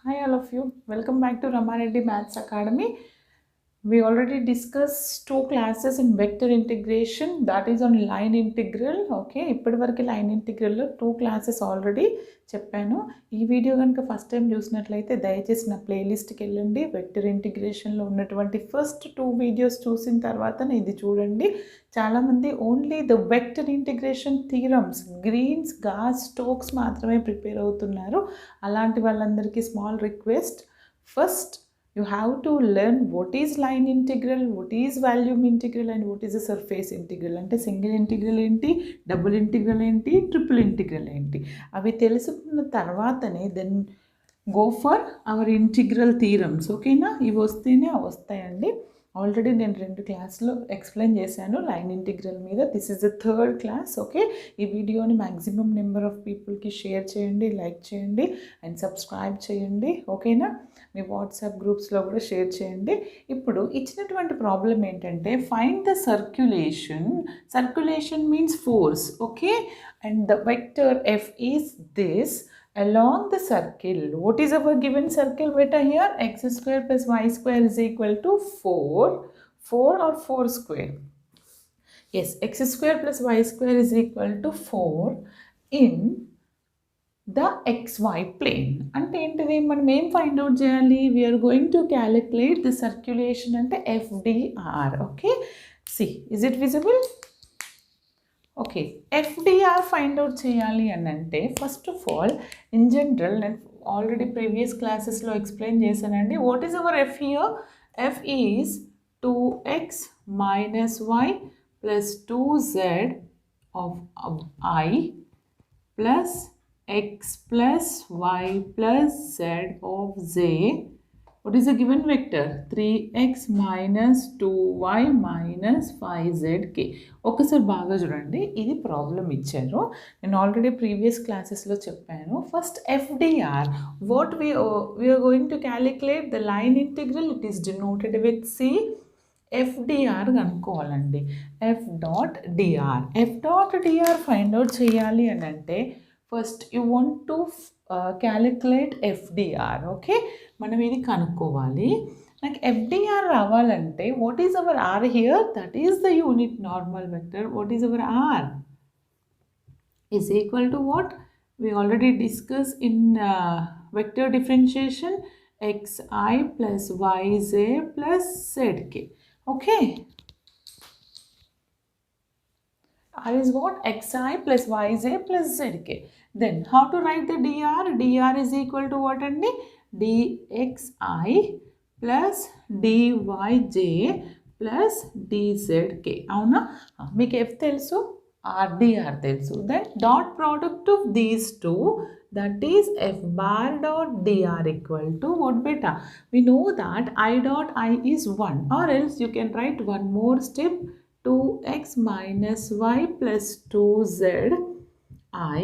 Hi all of you, welcome back to Ramareddy Maths Academy. We already discussed two classes in vector integration, that is on line integral. Okay, ఇప్పటివరకు line integral లో two classes already చెప్పాను. ఈ video కనుక first time చూసినట్లయితే దయచేసి నా ప్లేలిస్ట్కి వెళ్ళండి. Vector ఇంటిగ్రేషన్లో ఉన్నటువంటి ఫస్ట్ టూ వీడియోస్ చూసిన తర్వాత ఇది చూడండి. చాలామంది only the vector integration theorems, Green's, Gauss, Stokes మాత్రమే ప్రిపేర్ అవుతున్నారు. అలాంటి వాళ్ళందరికీ small request, first you have to learn what is line integral, what is volume integral and what is a surface integral. అంటే సింగిల్ ఇంటిగ్రల్ ఏంటి, double integral ఏంటి, triple integral ఏంటి, అవి తెలుసుకున్న తర్వాతనే then go for our integral theorems. ఓకేనా, ఇవి వస్తేనే అవి వస్తాయండి. ఆల్రెడీ నేను 2 క్లాసులు ఎక్స్ప్లెయిన్ చేశాను లైన్ ఇంటిగ్రల్ మీద. This is the third class. Okay, ఈ వీడియోని మ్యాక్సిమం నెంబర్ ఆఫ్ పీపుల్కి షేర్ చేయండి, లైక్ చేయండి అండ్ సబ్స్క్రైబ్ చేయండి. ఓకేనా, మీ వాట్సాప్ గ్రూప్స్లో కూడా షేర్ చేయండి. ఇప్పుడు ఇచ్చినటువంటి ప్రాబ్లం ఏంటంటే find the circulation. Circulation means force. Okay, and the vector F is this along the circle. What is our given circle beta here? X square plus y square is equal to 4 or 4 square. Yes, x square plus y square is equal to 4 in the xy plane. అంటే ఏంటిది, మనం ఏం find out చేయాలి? We are going to calculate the circulation అంటే FDR. Okay, see, is it visible? Okay, FDR find out చేయాలి అని అంటే first of all in general నేను ఆల్రెడీ ప్రీవియస్ క్లాసెస్లో ఎక్స్ప్లెయిన్ చేశానండి. What is hour F here? F is 2x minus y plus 2z of I plus x plus y plus z of z. What is the given vector? 3x minus 2y minus 5zk. ఒకసారి బాగా చూడండి, ఇది problem ఇచ్చారు. నేను already previous క్లాసెస్లో చెప్పాను. First FDR, what we're going to calculate the line integral. It is denoted with C. FDR కనుక్కోవాలండి. F dot DR. F dot DR find out చేయాలి అని అంటే first you want to calculate FDR. Okay, మనం ఇది కనుక్కోవాలి. నాకు FDR రావాలంటే what is our R here? That is the unit normal vector. What is our R? Is equal to what we already discussed in vector differentiation, xi plus yj plus zk. Okay, r is what? xi plus yj plus zk. Then how to write the dr? Dr is equal to what andi? dxi plus dyj plus dzk. అవునా, మీకు f తెలుసు, rdr తెలుసు. Then dot product of these two, that is f bar dot dr equal to what beta? We know that I dot I is 1, or else you can write one more step, 2x minus y plus 2z I.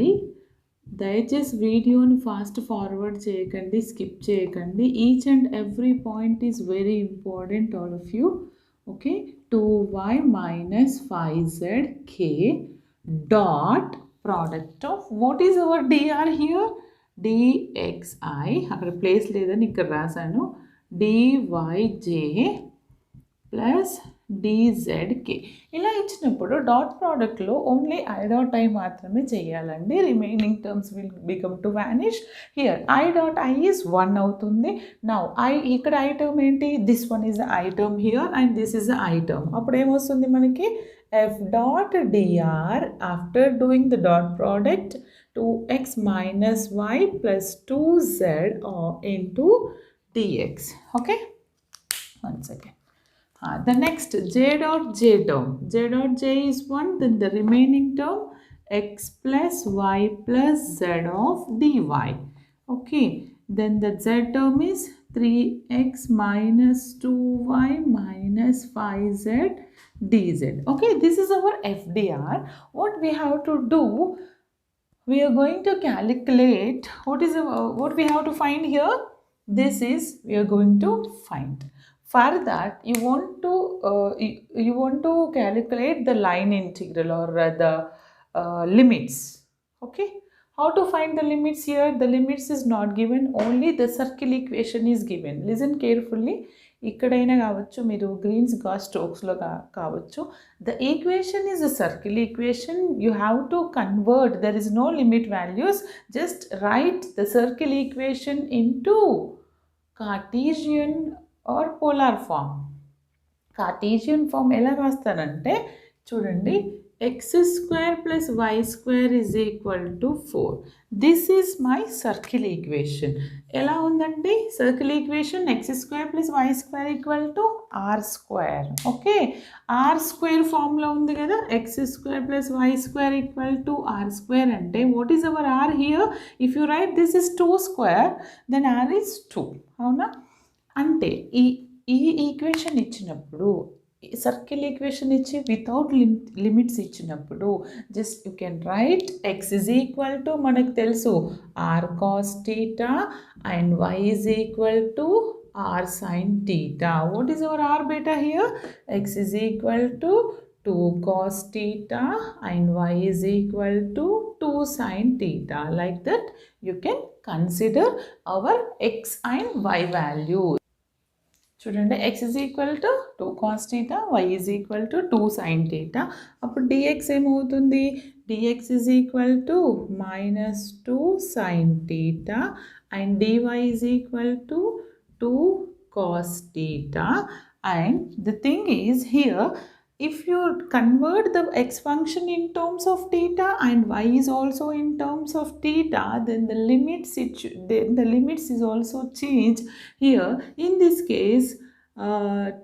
దయచేసి వీడియోని fast forward చేయకండి, skip చేయకండి. Each and every point is very important, all of you. Okay, 2y minus 5zk dot product of what is our dr here? dxi, అక్కడ place లేదని ఇక్కడ రాశాను, dyj plus dzk. ఇలా ఇచ్చినప్పుడు డాట్ ప్రోడక్ట్లో only I dot I మాత్రమే చేయాలండి. Remaining terms will become to vanish. Here I dot I is 1 అవుతుంది. నౌ ఐ, ఇక్కడ ఐ టర్మ్ ఏంటి? This one is the I term here and this is the I term. అప్పుడు ఏమొస్తుంది మనకి? F dot DR after doing the dot product 2x minus y plus 2z into dx. Okay, one second. The next j dot j term. J dot j is 1, then the remaining term x plus y plus z of dy. Okay, then the z term is 3x minus 2y minus 5z dz. Okay, this is our FDR. What we have to do? We are going to calculate what we have to find here. This is we are going to find. For that, you want to calculate the line integral or the limits. Okay, How to find the limits here? The limits is not given, only the circle equation is given. Listen carefully. ఇక్కడైనా కావచ్చు, మీరు Greens స్ట్రోక్స్లో కావచ్చు. The equation is a circle equation. You have to convert. There is no limit values. Just write the circle equation into Cartesian or polar form. Cartesian form ఎలా రాస్తారంటే చూడండి, x square plus y square is equal to 4. This is my circle equation. ఎలా ఉందండి circle equation? x square plus y square equal to r square. Okay, r square ఫామ్లో ఉంది కదా. x square plus y square equal to r square అంటే what is our r here? If you write this is 2 square, then r is 2. అవునా? అంటే ఈ equation ఇచ్చినప్పుడు, circle equation ఇచ్చి without limits ఇచ్చినప్పుడు just you can write X is equal to, మనకు తెలుసు R cos theta and Y is equal to R sine theta. What is our R బేటా here? X is equal to 2 cos theta and y is equal to 2 sin theta. Like that you can consider our x and y value. చూడండి, x is equal to 2 cos theta, y is equal to 2 sin theta. అప్పుడు dx ఏమవుతుంది? dx is equal to minus 2 sin theta and dy is equal to 2 cos theta. And the thing is here, if you convert the x function in terms of theta and y is also in terms of theta, then the limits is also changed here. In this case,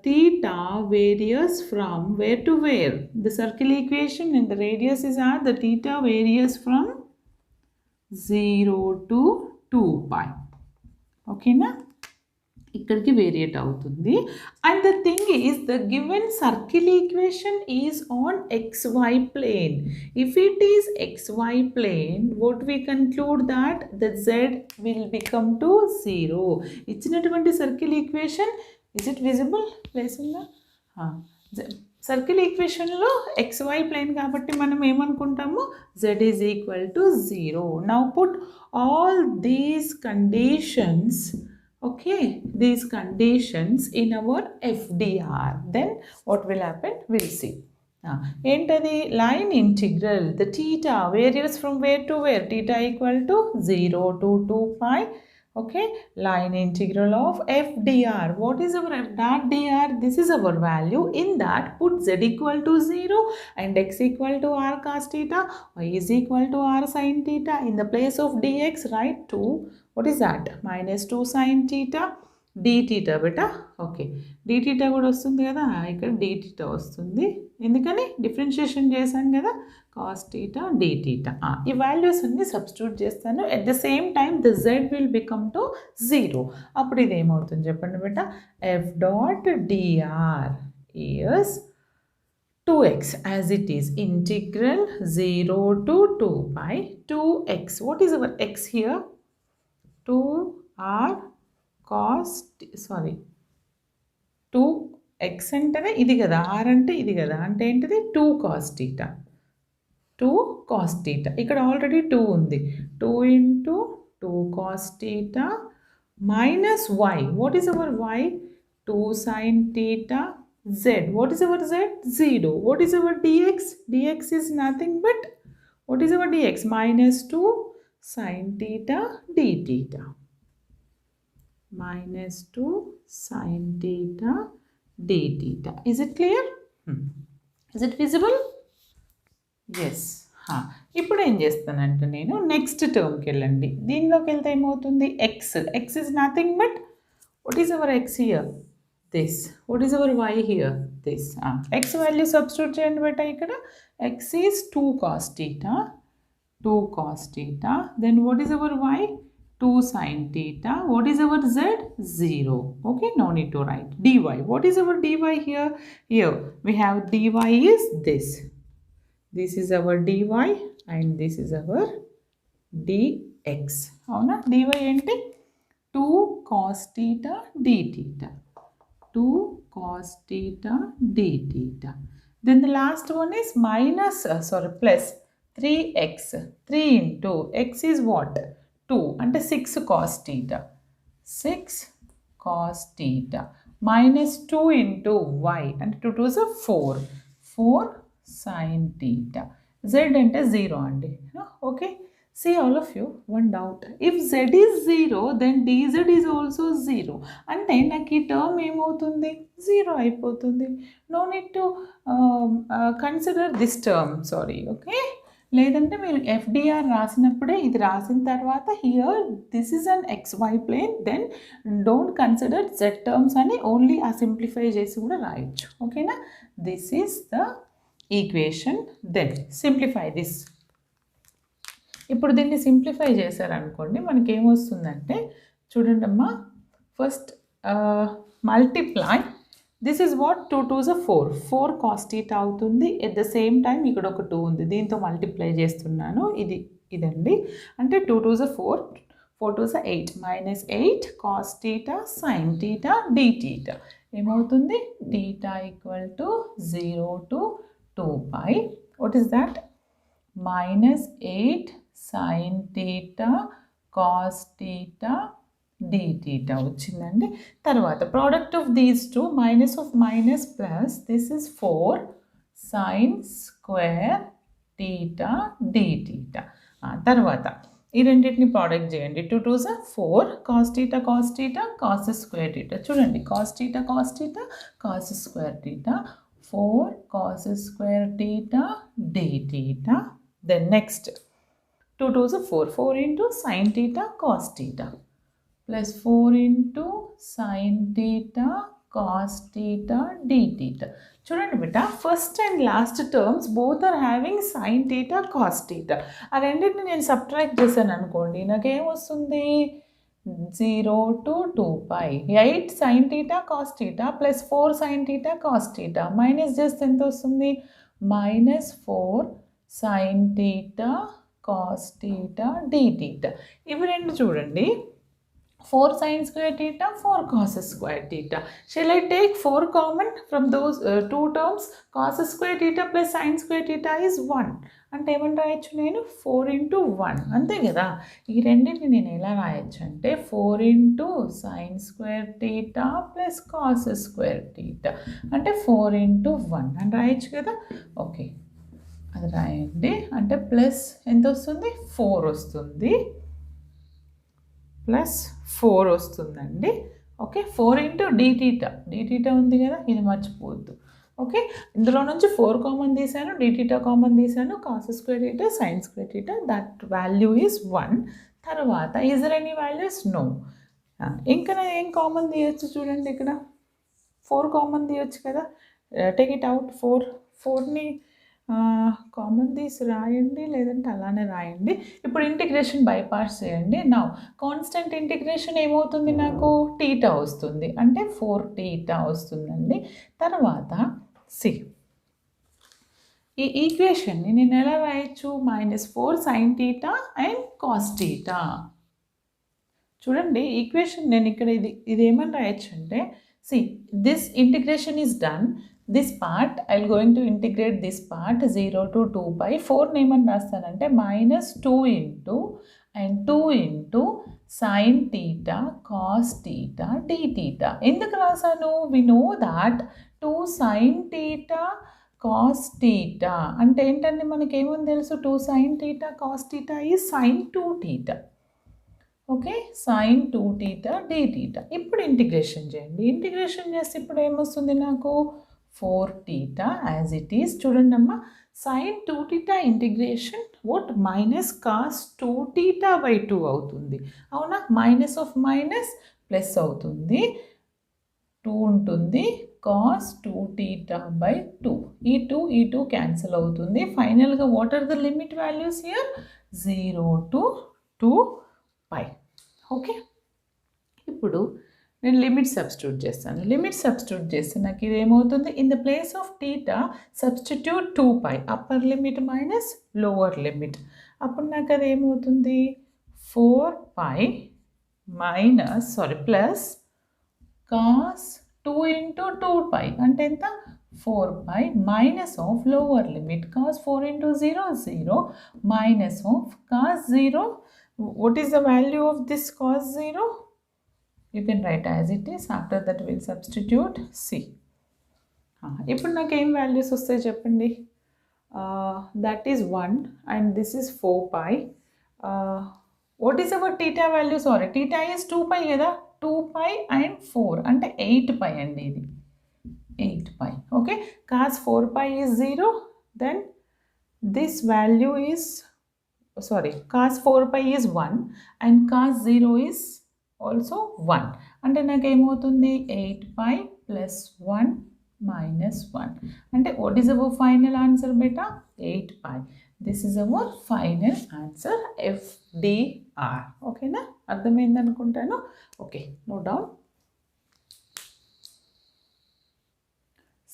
theta varies from where to where? The circle equation and the radius is r. The theta varies from 0 to 2 pi. Okay na? ఇక్కడికి variate అవుతుంది. And the thing is the given circle equation is on xy plane. If it is xy plane, what we conclude that the z will become to 0. ఇచ్చినటువంటి circle equation, is it visible? Place ఉందా? Circle ఈక్వేషన్లో xy plane కాబట్టి మనం ఏమనుకుంటాము? z is equal to 0. Now put all these conditions, okay, these conditions in our FDR, then what will happen? We'll see. Entadi line integral, the theta varies from where to where? Theta equal to 0 to 2 pi. Okay, line integral of FDR. What is our f dot dr? This is our value. In that, put z equal to 0 and x equal to r cos theta, y is equal to r sin theta. In the place of dx, write 2. What is that? Minus 2 sin theta d theta beta. Okay, d theta కూడా వస్తుంది కదా, ఇక్కడ d theta వస్తుంది. ఎందుకని differentiation చేశాను కదా, cos theta d theta. ఈ values అన్ని సబ్స్టిట్యూట్ చేస్తాను. At the same time the z will become to 0. అప్పుడు ఇది ఏమవుతుంది చెప్పండి బేట? f dot dr is 2x as it is integral 0 to 2 pi 2x. What is our x here? 2r cos, sorry, 2x అంటేనే ఇది కదా, r అంటే ఇది కదా, అంటే ఏంటిది? 2 cos theta. 2 cos theta. ఇక్కడ ఆల్రెడీ 2 ఉంది. 2 into 2 cos theta minus y. What is our y? 2 sin theta. Z. What is our z? 0. What is our dx? Dx is nothing but, what is our dx? Minus 2 sin theta d theta. Minus 2 sin theta d theta. Is it clear? Is it visible? Yes. ఇప్పుడు ఏం చేస్తానంటే నేను next టర్మ్కి వెళ్ళండి. దీనిలోకి వెళ్తే ఏమవుతుంది? X. X is nothing but, what is our X here? This. What is our Y here? This. X value substitute చేయండి బేటా. ఇక్కడ X is 2 cos theta. 2 cos theta. Then what is our y? 2 sin theta. What is our z? 0. Okay, no need to write. dy. What is our dy here? Here we have dy is this. This is our dy and this is our dx. అవునా? dy ఏంటి? 2 cos theta d theta. 2 cos theta d theta. Then the last one is minus, plus 3x 3 into x is what 2 అంటే 6 cos theta 6 cos theta minus 2 into y అంటే 2 2 is 4 4 sin theta z అంటే 0 అండి okay see all of you one doubt if z is 0 then dz is also 0 అంటే నాకు ఈ term ఏమవుతుంది 0 అయిపోతుంది no need to consider this term sorry okay లేదంటే మీరు FDR రాసినప్పుడే ఇది రాసిన తర్వాత here this is an XY plane then don't consider Z terms అని ఓన్లీ ఆ సింప్లిఫై చేసి కూడా రాయొచ్చు ఓకేనా this is the equation then simplify this ఇప్పుడు దీన్ని సింప్లిఫై చేశారనుకోండి మనకి ఏమొస్తుందంటే చూడండి అమ్మా first multiply this is what 2 2s 4 cos theta అవుతుంది ఎట్ ద సేమ్ టైం ఇక్కడ ఒక 2 ఉంది దీంతో మల్టిప్లై చేస్తున్నాను ఇదండి అంటే 2 2s 4 4 2s 8 minus 8 cos theta sin theta d theta ఏమవుతుంది theta equal to 0 to 2 pi what is that minus 8 sin theta cos theta d theta వచ్చిందండి తర్వాత product of these two minus of minus plus this is 4 sin square theta d theta తర్వాత ఈ రెండింటిని product చేయండి 2 2s 4 cos theta cos square theta చూడండి cos theta cos square theta 4 cos square theta d theta then next 2 2s 4 into sin theta cos theta plus 4 into sin theta cos theta d theta చూడండి బిడ్డ first and last terms both are having sin theta cos theta ఆ రెండింటిని నేను subtract చేశాను అనుకోండి నాకేమొస్తుంది 0 to 2 pi 8 sin theta cos theta plus 4 sin theta cos theta minus చేస్తే ఎంత వస్తుంది minus 4 sin theta cos theta d theta ఇవి రెండు చూడండి 4 sin square theta 4 cos square theta shall I take 4 common from those two terms cos square theta plus sin square theta is 1 అంటే ఏమని రాయొచ్చు నేను 4 into 1 అంతే కదా ఈ రెండింటిని నేను ఎలా రాయొచ్చు అంటే 4 into sin square theta plus cos square theta అంటే 4 into 1 అని రాయొచ్చు కదా ఓకే అది రాయండి అంటే ప్లస్ ఎంత వస్తుంది 4 వస్తుంది ప్లస్ 4 వస్తుందండి ఓకే 4 ఇంటూ d theta ఉంది కదా ఇది మర్చిపోవద్దు ఓకే ఇందులో నుంచి 4 కామన్ తీసాను d theta కామన్ తీసాను cos square theta sin square theta that value is 1 తర్వాత is there any values no ఇంకా ఏం కామన్ తీయచ్చు చూడండి ఇక్కడ 4 కామన్ తీయచ్చు కదా టేక్ ఇట్ అవుట్ 4ని కామన్ తీసి రాయండి లేదంటే అలానే రాయండి ఇప్పుడు ఇంటిగ్రేషన్ బై పార్ట్స్ చేయండి నా కాన్స్టెంట్ ఇంటిగ్రేషన్ ఏమవుతుంది నాకు టీటా వస్తుంది అంటే 4 theta వస్తుందండి తర్వాత సి ఈ ఈక్వేషన్ని నేను ఎలా రాయొచ్చు -4 sin theta and cos theta చూడండి ఈక్వేషన్ నేను ఇక్కడ ఇది ఏమని రాయొచ్చు అంటే see this integration is done this part I'll going to integrate this part 0 to 2 pi 4 నేమని రాస్తానంటే -2 into and 2 into sin theta cos theta d theta ఎందుకు రాసాను we know that 2 sin theta cos theta అంటే ఏంటంటే మనకి ఏమని తెలుసు 2 sin theta cos theta is sin 2 theta okay sin 2 theta d theta ఇప్పుడు integration చేయండి integration చేస్తే ఇప్పుడు ఏమొస్తుంది నాకు 4 theta as it is చూడండి అమ్మా sin 2 theta integration what minus cos 2 theta by 2 అవుతుంది అవునా మైనస్ ఆఫ్ మైనస్ ప్లస్ అవుతుంది 2 ఉంటుంది cos 2 theta by 2 ఈ 2 క్యాన్సిల్ అవుతుంది ఫైనల్గా what are the limit values here 0 to 2 pi okay ఇప్పుడు నేను లిమిట్ సబ్స్టిట్యూట్ చేస్తాను లిమిట్ సబ్స్టిట్యూట్ చేస్తే నాకు ఇది ఏమవుతుంది in the place of theta substitute 2 pi upper limit minus lower limit అప్పుడు నాకు అది ఏమవుతుంది 4 pi minus plus cos 2 into 2 pi అంటే ఎంత 4 pi minus of lower limit cos 4 into 0 0 minus of cos 0. What is the value of this cos 0? You can write as it is. After that we'll substitute c. ఇప్పుడు నాకు ఏం values వస్తాయి చెప్పండి. That is 1 and this is 4 pi. What is our theta value? Sorry, theta is 2 pi కదా, 2 pi and 4 అంటే 8 pi అండి, ఇది 8 pi. Okay, cos 4 pi is 0, then this value is, sorry, cos 4 pi is 1 and cos 0 is also 1. అంటే నాకు ఏమవుతుంది, 8 pi plus 1 minus 1. అంటే what is our final answer beta? 8 pi. This is our final answer, FDR. ఓకేనా, అర్థమైంది అనుకుంటాను. Okay, note down.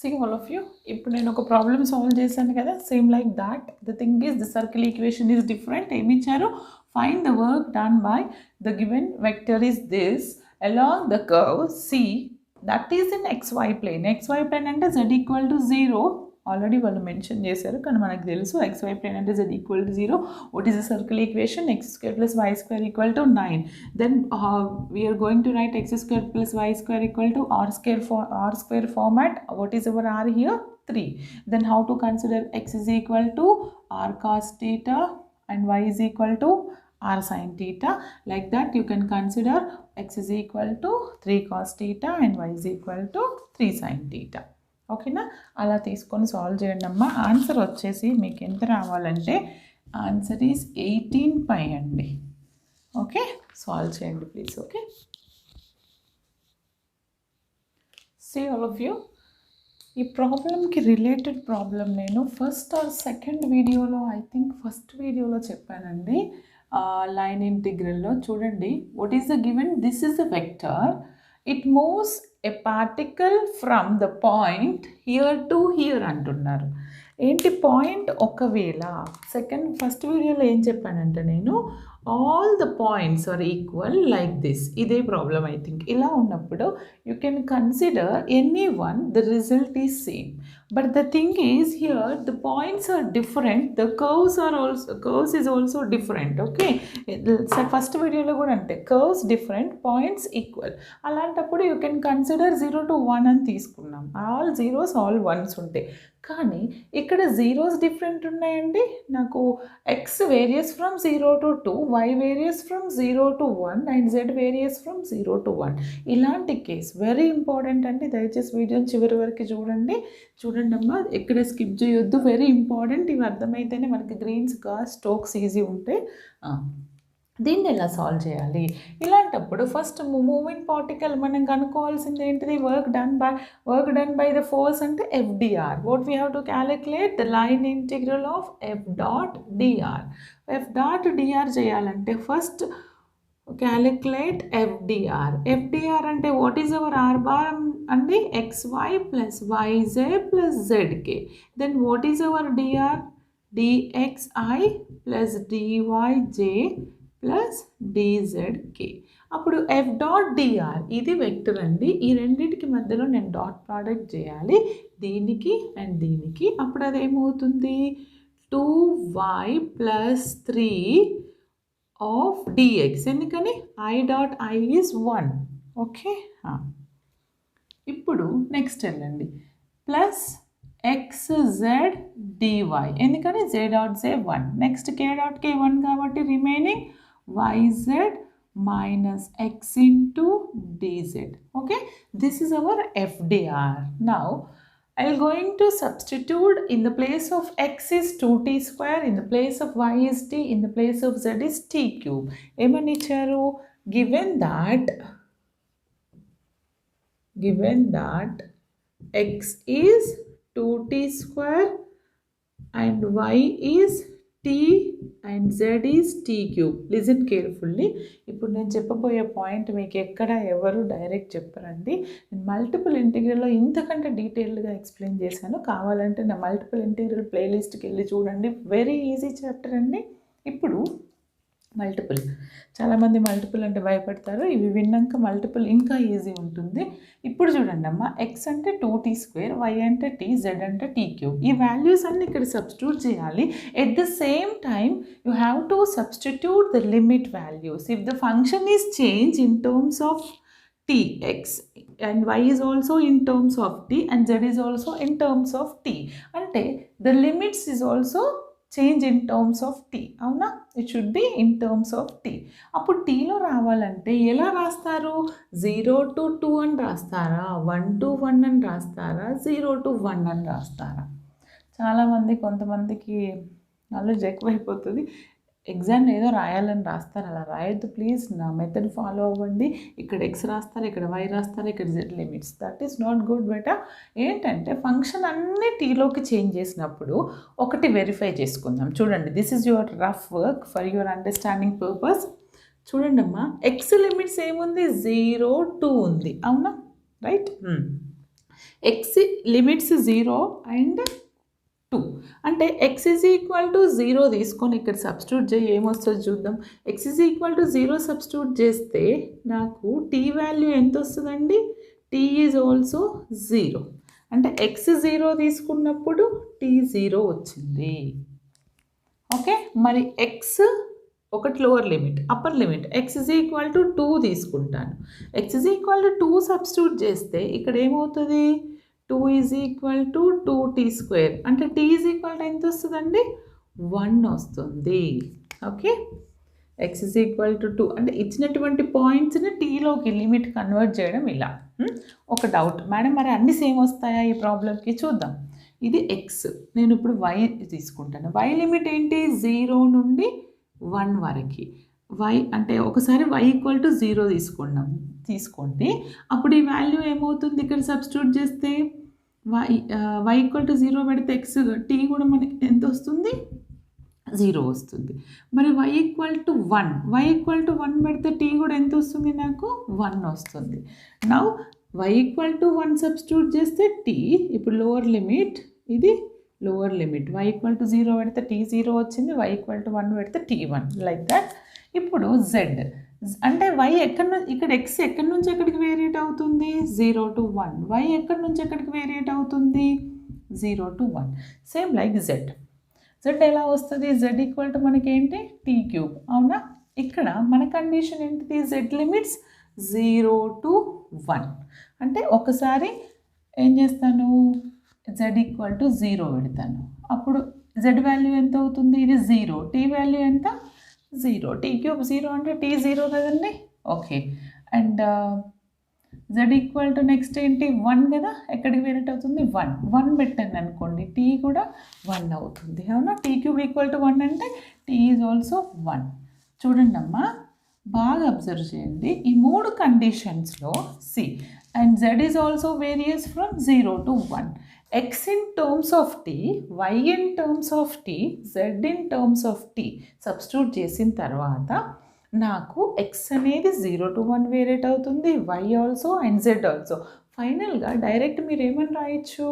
See all of you, ఇప్పుడు నేను ఒక ప్రాబ్లమ్ సాల్వ్ చేశాను కదా, same like that. The thing is the circle equation is different. ఏమి ఇచ్చారు, find the work done by the given vector is this along the curve C that is in XY plane. XY plane అంటే Z equal to 0. Already వాళ్ళు mention చేశారు, కానీ మనకు తెలుసు XY plane అంటే Z equal to 0. What is the circle equation? x² plus y² equal to 9. Then we are going to write x² plus y² equal to r² format. What is our r here? 3. Then how to consider x is equal to r cos theta and y is equal to r sin theta. Like that you can consider x is equal to 3 cos theta and y is equal to 3 sin theta. ఓకేనా, అలా తీసుకొని solve చేయండి అమ్మా. Answer వచ్చేసి మీకు ఎంత రావాలంటే, answer is 18 pi అండి. ఓకే, సాల్వ్ చేయండి please. Okay, see all of you. ఈ ప్రాబ్లమ్కి రిలేటెడ్ ప్రాబ్లం నేను ఫస్ట్ ఆర్ సెకండ్ వీడియోలో, ఐ థింక్ ఫస్ట్ వీడియోలో చెప్పానండి. లైన్ ఇంటిగ్రల్లో చూడండి, what is the given? This is the vector. It moves a particle from the point here to here అంటున్నారు. ఏంటి పాయింట్? ఒకవేళ ఫస్ట్ వీడియోలో ఏం చెప్పానంటే నేను, all the points are equal like this. ఇదే ప్రాబ్లం ఐ థింక్. ఇలా ఉన్నప్పుడు you can consider any one, the result is same. But the thing is here the points are different, the curves is also different. Okay, first వీడియోలో కూడా అంటే curves different, points equal. అలాంటప్పుడు you can consider 0 to 1 అని తీసుకున్నాం. All zeros all once ఉంటాయి. కానీ ఇక్కడ zeros different ఉన్నాయండి. నాకు X varies from 0 to 2, y varies from 0 to 1 and z various from 0 to 1. ఇలాంటి కేస్ వెరీ ఇంపార్టెంట్ అండి. దయచేసి వీడియోని చివరి వరకు చూడండి అమ్మా, ఎక్కడ స్కిప్ చేయొద్దు. Very important. ఇవి అర్థమైతేనే మనకి గ్రీన్స్ కాస్ స్టోక్స్ ఈజీ ఉంటాయి. దీన్ని ఎలా సాల్వ్ చేయాలి? ఇలాంటప్పుడు ఫస్ట్ మూవింగ్ పార్టికల్ మనం కనుక్కోవాల్సింది ఏంటిది? Work done by the force అంటే FDR. What we have to calculate? The line integral of F.dr. F.dr చేయాలంటే ఫస్ట్ క్యాలిక్యులేట్ FDR అంటే what is our R bar అండి? XY plus YZ plus ZK. Then what is our DR? DXI plus DYJ plus DZK. అప్పుడు F.dr ఇది vector అండి. ఈ రెండింటికి మధ్యలో నేను డాట్ ప్రోడక్ట్ చేయాలి, దీనికి అండ్ దీనికి. అప్పుడు అది ఏమవుతుంది? 2y plus 3 of dx. ఎందుకని? I.I is 1. ఓకే, ఇప్పుడు నెక్స్ట్ వెళ్ళండి. Plus xz dy. ఎందుకని? z.z 1. నెక్స్ట్ k.k 1 కాబట్టి remaining yz minus x into dz. Okay, this is our FDR. Now I am going to substitute. In the place of x is 2t square, in the place of y is t, in the place of z is t cube. ఏమని ఇచ్చారు? given that x is 2t square and y is t and z is t cube. Listen carefully. ఇప్పుడు నేను చెప్పబోయే point మీకు ఎక్కడ ఎవరు direct చెప్పరండి. నేను మల్టిపుల్ ఇంటిగ్రల్లో ఇంతకంటే డీటెయిల్డ్గా ఎక్స్ప్లెయిన్ చేశాను. కావాలంటే నా మల్టిపుల్ ఇంటిగ్రల్ ప్లేలిస్ట్కి వెళ్ళి చూడండి. వెరీ ఈజీ చాప్టర్ అండి. ఇప్పుడు మల్టిపుల్. చాలామంది మల్టిపుల్ అంటే భయపడతారు. ఇవి విన్నాక మల్టిపుల్ ఇంకా ఈజీ ఉంటుంది. ఇప్పుడు చూడండి అమ్మ, ఎక్స్ అంటే 2t², వై అంటే t, జెడ్ అంటే t³. ఈ వాల్యూస్ అన్ని ఇక్కడ సబ్స్టిట్యూట్ చేయాలి. At the same time you have to substitute the limit values. If the function is change in terms of t, x and y is also in terms of t and z is also in terms of t. అంటే the limits is also change in terms of t. అవునా? it should be in terms of t. అప్పుడు tలో రావాలంటే ఎలా రాస్తారు? 0 to 2 అని రాస్తారా, 1 to 1 అని రాస్తారా, 0 to 1 అని రాస్తారా? చాలామంది కొంతమందికి నాలెడ్జ్ ఎక్కువైపోతుంది. ఎగ్జామ్ ఏదో రాయాలని రాస్తారు, అలా రాయొద్దు ప్లీజ్. నా మెథడ్ ఫాలో అవ్వండి. ఇక్కడ ఎక్స్ రాస్తారు, ఇక్కడ వై రాస్తారు, ఇక్కడ Z limits. That is not good beta. ఏంటంటే ఫంక్షన్ అన్నీ టీలోకి చేంజ్ చేసినప్పుడు ఒకటి వెరిఫై చేసుకుందాం. చూడండి, this is your rough work for your understanding purpose. చూడండి అమ్మా, ఎక్స్ లిమిట్స్ ఏముంది? 0, 2 ఉంది. అవునా? రైట్. ఎక్స్ లిమిట్స్ 0 అండ్ 2 అంటే x ఈజ్ ఈక్వల్ టు 0 తీసుకొని ఇక్కడ సబ్స్టిట్యూట్ చేయి, ఏమొస్తుందో చూద్దాం. x is equal to 0 substitute చేస్తే నాకు t వాల్యూ ఎంత వస్తుందండి? t is also 0. అంటే x 0 తీసుకున్నప్పుడు t 0 వచ్చింది. ఓకే, మరి x ఒకటి lower limit, upper limit x is equal to 2 తీసుకుంటాను. x is equal to 2 substitute చేస్తే ఇక్కడ ఏమవుతుంది? 2 ఈజ్ ఈక్వల్ టు 2t². అంటే t ఈజ్ ఈక్వల్ టు ఎంత వస్తుందండి? 1 వస్తుంది. Okay, x is equal to 2 అంటే ఇచ్చినటువంటి పాయింట్స్ని టీలోకి లిమిట్ కన్వర్ట్ చేయడం ఇలా. ఒక డౌట్, మేడం మరి అన్ని సేమ్ వస్తాయా ఈ ప్రాబ్లంకి? చూద్దాం. ఇది x, నేను ఇప్పుడు y తీసుకుంటాను. y లిమిట్ ఏంటి? 0 నుండి 1 వరకు. y అంటే ఒకసారి y ఈక్వల్ టు 0 తీసుకోండి. అప్పుడు ఈ వాల్యూ ఏమవుతుంది? ఇక్కడ సబ్స్టిట్యూట్ చేస్తే y ఈక్వల్ టు 0 పెడితే x t కూడా మనకి ఎంత వస్తుంది? 0 వస్తుంది. మరి y ఈక్వల్ టు 1 పెడితే t కూడా ఎంత వస్తుంది? నాకు 1 వస్తుంది. Now y equal to 1 substitute చేస్తే t, ఇప్పుడు లోవర్ లిమిట్, ఇది lower limit. y equal to 0 పెడితే t 0 వచ్చింది, y ఈక్వల్ టు 1 పెడితే t 1, లైక్ దట్. ఇప్పుడు z అంటే y ఇక్కడ x ఎక్కడి నుంచి ఎక్కడికి వేరియేట్ అవుతుంది? 0 to 1. y ఎక్కడి నుంచి ఎక్కడికి వేరియేట్ అవుతుంది? 0 to 1. సేమ్ లైక్ z ఎలా వస్తుంది? z ఈక్వల్ టు మనకి ఏంటి? t³. అవునా? ఇక్కడ మన కండిషన్ ఏంటిది? z limits 0 to 1. అంటే ఒకసారి ఏం చేస్తాను? z ఈక్వల్ టు 0 పెడతాను. అప్పుడు z వాల్యూ ఎంత అవుతుంది? ఇది 0. t వాల్యూ ఎంత? 0. t³ 0 అంటే t 0 కదండి. Okay, and z equal to next ఏంటి? 1 కదా. ఎక్కడికి వేరేట్ అవుతుంది? 1 పెట్టాను అనుకోండి, t కూడా 1 అవుతుంది. అవునా? t³ ఈక్వల్ టు 1 అంటే t ఈజ్ ఆల్సో 1. చూడండి అమ్మా, బాగా అబ్జర్వ్ చేయండి. ఈ 3 కండిషన్స్లో C and z is also varies from 0 to 1. x in terms of t, y in terms of t, z in terms of t substitute చేసిన తర్వాత నాకు x అనేది 0 to 1 వేరియట్ అవుతుంది, y also and z also. ఫైనల్గా direct మీరు ఏమని రాయొచ్చు?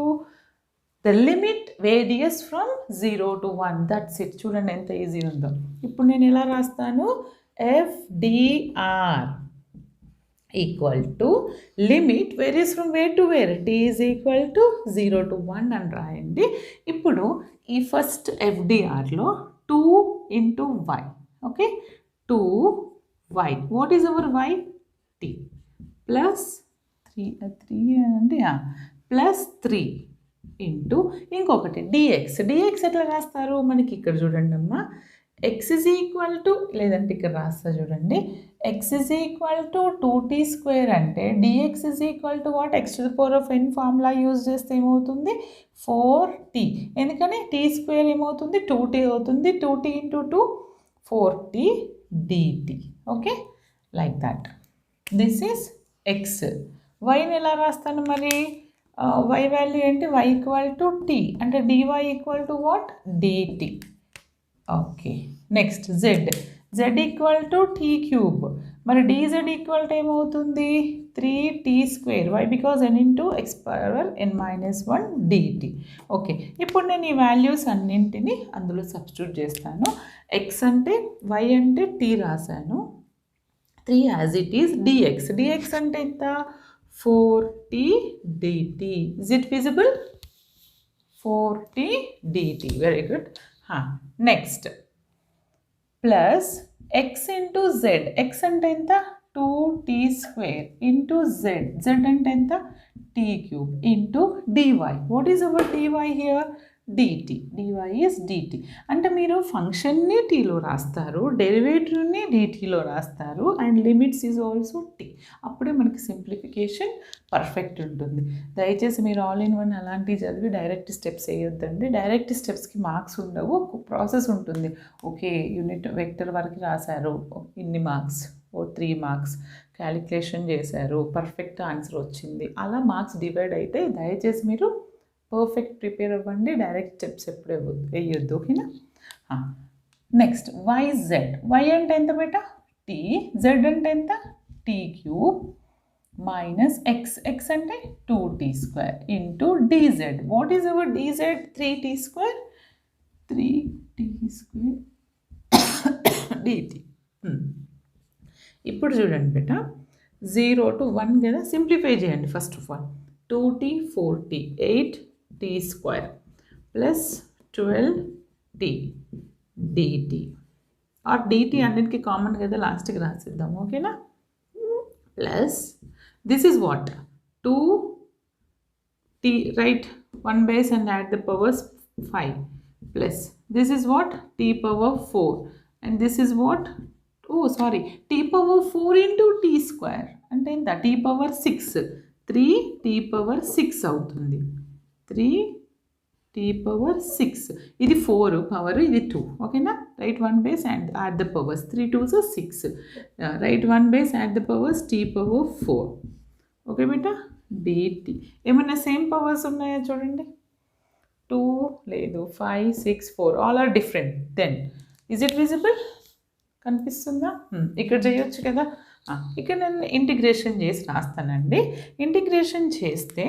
The limit varies from 0 to 1. That's it. చూడండి ఎంత ఈజీ ఉందో. ఇప్పుడు నేను ఎలా రాస్తాను? FDR equal to limit varies from where to where, t is equal to 0 to 1 అని రాయండి. ఇప్పుడు ఈ ఫస్ట్ FDRలో 2 into y. Okay, 2y. What is hour y? t plus 3 అంటే ప్లస్ 3 ఇంటూ ఇంకొకటి dx ఎట్లా రాస్తారు? మనకి ఇక్కడ చూడండి అమ్మా, x ఈజ్ ఈక్వల్ టు, లేదంటే ఇక్కడ రాస్తా చూడండి, x is equal to 2t² అంటే dx is equal to what? x to the power of n formula use చేస్తే ఏమవుతుంది? 4t. ఎందుకని t² ఏమవుతుంది? 2t అవుతుంది. 2t into 2 4t dt. Okay, like that. This is x. వైని ఎలా రాస్తాను మరి? y వాల్యూ ఏంటి? y ఈక్వల్ టు t అంటే dy equal to what? dt. Okay, next z equal to t³ మరి dz ఈక్వల్ టు ఏమవుతుంది 3t². Why? Because n into x power n minus 1 dt. Okay, ఇప్పుడు నేను ఈ values అన్నింటినీ అందులో substitute చేస్తాను. x అంటే y అంటే t రాశాను, 3 యాజ్ ఇట్ ఈస్ dx అంటే ఎంత 4t dt. Is it visible? 4t dt. Very good. Next plus x into z. x అంటే ఎంత 2t² ఇంటూ z అంటే ఎంత t³ into dy. What is hour dy here? dt. dy is dt. అంటే మీరు ఫంక్షన్ని tలో రాస్తారు, డెరివేటివ్ని dtలో రాస్తారు, and limits is also t. అప్పుడే మనకి సింప్లిఫికేషన్ పర్ఫెక్ట్ ఉంటుంది. దయచేసి మీరు ఆల్ ఇన్ వన్ అలాంటివి చదివి డైరెక్ట్ స్టెప్స్ వేయొద్దండి. డైరెక్ట్ స్టెప్స్కి మార్క్స్ ఉండవు, ఒక ప్రాసెస్ ఉంటుంది. ఓకే, యూనిట్ వెక్టర్ వరకు రాశారు, ఇన్ని మార్క్స్, 3 మార్క్స్ క్యాలిక్యులేషన్ చేశారు, పర్ఫెక్ట్ ఆన్సర్ వచ్చింది, అలా మార్క్స్ డివైడ్ అయితే దయచేసి మీరు పర్ఫెక్ట్ ప్రిపేర్ అవ్వండి. డైరెక్ట్ స్టెప్స్ ఎప్పుడు వేయొద్దు. ఓకేనా? Next yz. y అంటే ఎంత బేటా t, z అంటే ఎంత t³ మైనస్ x అంటే 2t² into dz. What is hour dz? 3t² dt. ఇప్పుడు చూడండి బేటా, 0 to 1 కదా, సింప్లిఫై చేయండి. First of all 2t 4t 8t² plus 12t dt. Or dt అన్నిటికీ కామన్ కదా, లాస్ట్కి రాసిద్దాం. ఓకేనా? Plus this is what 2t, right? 1 base and add the powers 5 plus this is what t power 4 and this is what, oh sorry, t power 4 into t² అంటే ఎంత t power 6, 3t power 6 అవుతుంది. 3t power 6, ఇది 4 power, ఇది 2. ఓకేనా? Right 1 base and add the powers, 3 2s 6, right 1 base add the powers, t power 4. Okay బేటా, dt. ఏమన్నా same powers ఉన్నాయా చూడండి, 2 లేదు, 5 6 4 all are different. Then is it visible? కనిపిస్తుందా? ఇక్కడ చేయొచ్చు కదా. ఇక్కడ నేను ఇంటిగ్రేషన్ చేసి రాస్తానండి. ఇంటిగ్రేషన్ చేస్తే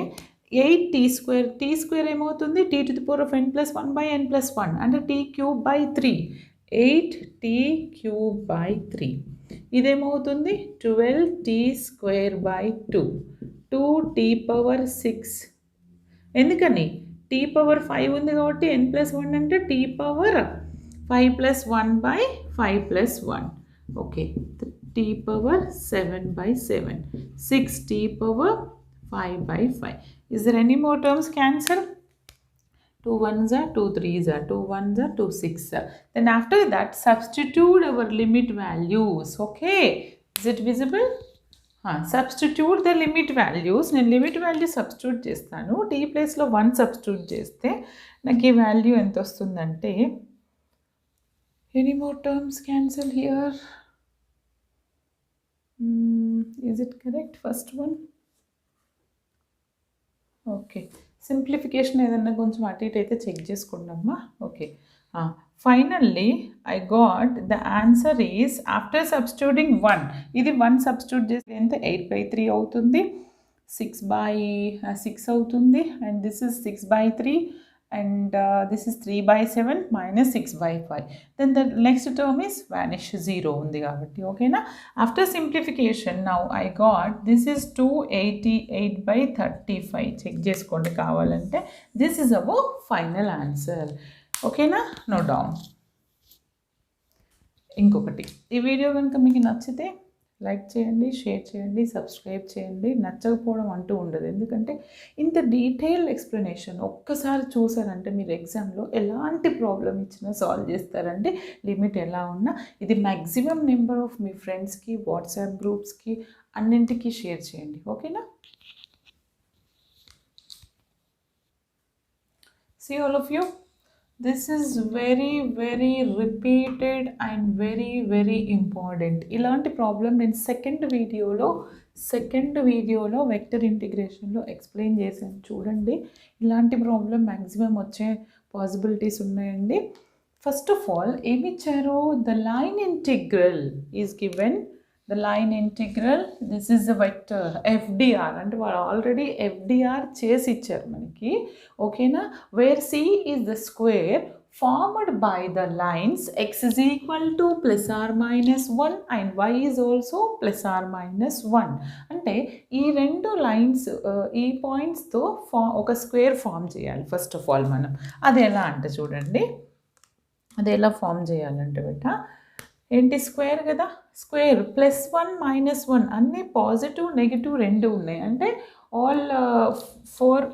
8t² ఏమవుతుంది t⁴n+1/n+1 అంటే t³/3, 8t³/3. ఇదేమవుతుంది 12t²/2, 2t⁴6. ఎందుకని t పవర్ 5 ఉంది కాబట్టి n+1 అంటే t power 5+1/5+1. Okay, t power 7/7, 6t power 5/5. Is there any more terms cancel? 2 1s are 2 3s are 2 1s are 2 6s are. Then after that substitute our limit values. Okay, is it visible? Substitute the limit values. నేను limit value substitute చేస్తాను. Tea ప్లేస్లో 1 substitute చేస్తే నాకు ఈ value ఎంత వస్తుందంటే, any more terms cancel here. Is it correct? First one. Okay, simplification ఏదన్నా కొంచెం అటు ఇటు అయితే చెక్ చేసుకోండి అమ్మా. Okay, finally I got the answer is after substituting 1. ఇది 1 సబ్స్టిట్యూట్ చేస్తే ఎంత 8/3 అవుతుంది, 6/6 అవుతుంది, and this is 6/3 and this is 3/7 minus 6/5. Then the next term is vanish, 0 undi kabatti. Okay na? After simplification now I got this is 288/35. check cheskondi kavalante. This is our final answer. Okay na? Note down. ఇంకొకటి, ఈ video కనుక మీకు నచ్చితే like చేయండి, share చేయండి, subscribe చేయండి. నచ్చకపోవడం అంటూ ఉండదు, ఎందుకంటే ఇంత డీటెయిల్ ఎక్స్ప్లెనేషన్ ఒక్కసారి చూసారంటే మీరు ఎగ్జామ్లో ఎలాంటి ప్రాబ్లం ఇచ్చినా సాల్వ్ చేస్తారండి, లిమిట్ ఎలా ఉన్నా. ఇది మ్యాక్సిమం నెంబర్ ఆఫ్ మీ ఫ్రెండ్స్కి, వాట్సాప్ గ్రూప్స్కి అన్నింటికీ షేర్ చేయండి. ఓకేనా? See all of you. This is very repeated and very important. ఇలాంటి ప్రాబ్లం నేను సెకండ్ వీడియోలో వెక్టర్ ఇంటిగ్రేషన్లో ఎక్స్ప్లెయిన్ చేశాను, చూడండి. ఇలాంటి ప్రాబ్లం మ్యాక్సిమం వచ్చే పాసిబిలిటీస్ ఉన్నాయండి. ఫస్ట్ ఆఫ్ ఆల్ ఏమి ఇచ్చారు, the line integral is given the line integral, this is the vector FDR అంటే వాళ్ళు ఆల్రెడీ FDR చేసి ఇచ్చారు మనకి ఓకేనా where C is the square formed by the lines x is equal to plus or minus 1 and y is also plus or minus 1 అంటే ఈ రెండు lines ఈ పాయింట్స్తో ఒక స్క్వేర్ ఫామ్ చేయాలి ఫస్ట్ ఆఫ్ ఆల్ మనం అది ఎలా అంటే చూడండి అది ఎలా ఫామ్ చేయాలంటే బెట ఏంటి స్క్వేర్ కదా స్క్వేర్ +1 -1 అన్నీ పాజిటివ్ నెగిటివ్ రెండు ఉన్నాయి అంటే ఆల్ 4